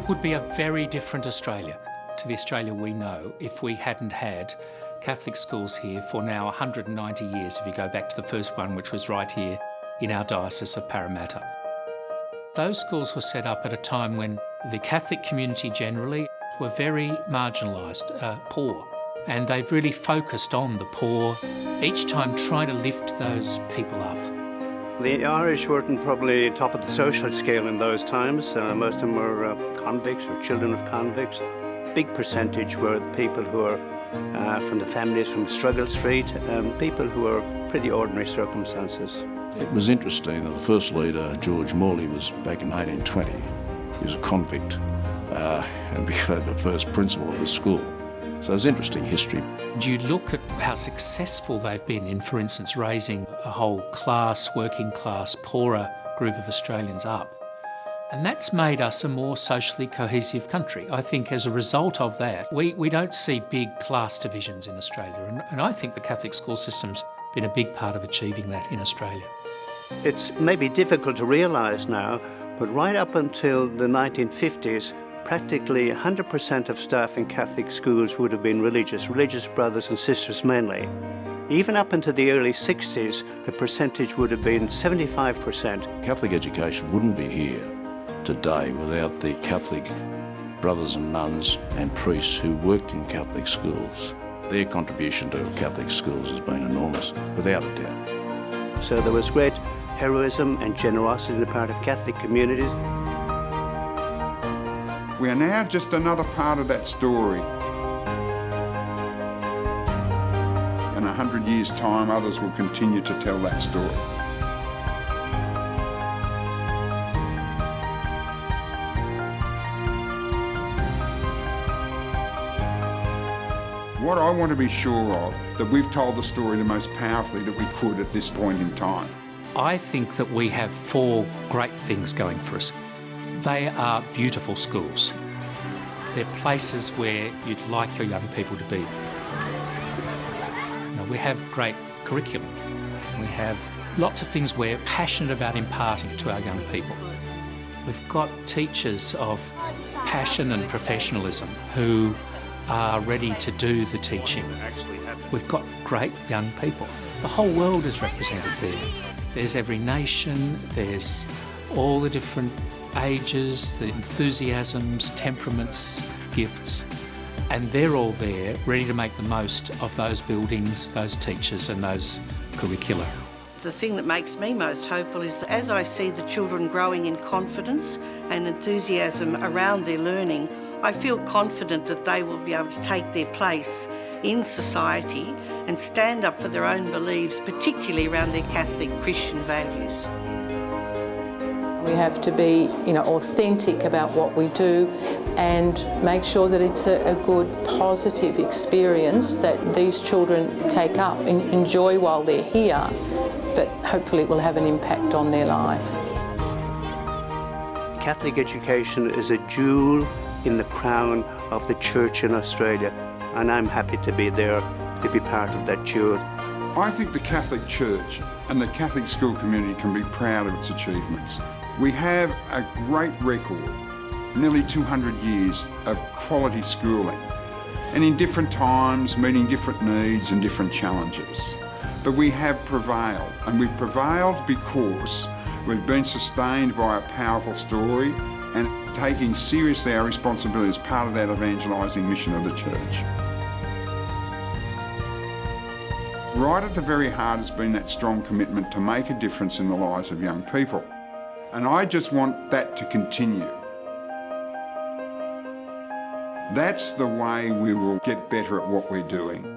It would be a very different Australia to the Australia we know if we hadn't had Catholic schools here for now 190 years, if you go back to the first one, which was right here in our Diocese of Parramatta. Those schools were set up at a time when the Catholic community generally were very marginalised, poor, and they've really focused on the poor, each time trying to lift those people up. The Irish weren't probably top of the social scale in those times. Most of them were convicts or children of convicts. Big percentage were people who are from the families from Struggle Street, people who were pretty ordinary circumstances. It was interesting that the first leader, George Morley, was back in 1820. He was a convict and became the first principal of the school. So it's interesting history. You look at how successful they've been in, for instance, raising a whole class, working class, poorer group of Australians up. And that's made us a more socially cohesive country. I think as a result of that, we don't see big class divisions in Australia. And I think the Catholic school system's been a big part of achieving that in Australia. It's maybe difficult to realise now, but right up until the 1950s, practically 100% of staff in Catholic schools would have been religious brothers and sisters mainly. Even up into the early 60s, the percentage would have been 75%. Catholic education wouldn't be here today without the Catholic brothers and nuns and priests who worked in Catholic schools. Their contribution to Catholic schools has been enormous, without a doubt. So there was great heroism and generosity on the part of Catholic communities. We are now just another part of that story. In 100 years' time, others will continue to tell that story. What I want to be sure of, that we've told the story the most powerfully that we could at this point in time. I think that we have 4 great things going for us. They are beautiful schools. They're places where you'd like your young people to be. We have great curriculum. We have lots of things we're passionate about imparting to our young people. We've got teachers of passion and professionalism who are ready to do the teaching. We've got great young people. The whole world is represented there. There's every nation, there's all the different ages, the enthusiasms, temperaments, gifts, and they're all there ready to make the most of those buildings, those teachers and those curricula. The thing that makes me most hopeful is that as I see the children growing in confidence and enthusiasm around their learning, I feel confident that they will be able to take their place in society and stand up for their own beliefs, particularly around their Catholic Christian values. We have to be, authentic about what we do and make sure that it's a good, positive experience that these children take up and enjoy while they're here, but hopefully it will have an impact on their life. Catholic education is a jewel in the crown of the Church in Australia, and I'm happy to be there, to be part of that jewel. I think the Catholic Church and the Catholic school community can be proud of its achievements. We have a great record, nearly 200 years of quality schooling, and in different times meeting different needs and different challenges. But we have prevailed, and we've prevailed because we've been sustained by a powerful story and taking seriously our responsibility as part of that evangelising mission of the Church. Right at the very heart has been that strong commitment to make a difference in the lives of young people. And I just want that to continue. That's the way we will get better at what we're doing.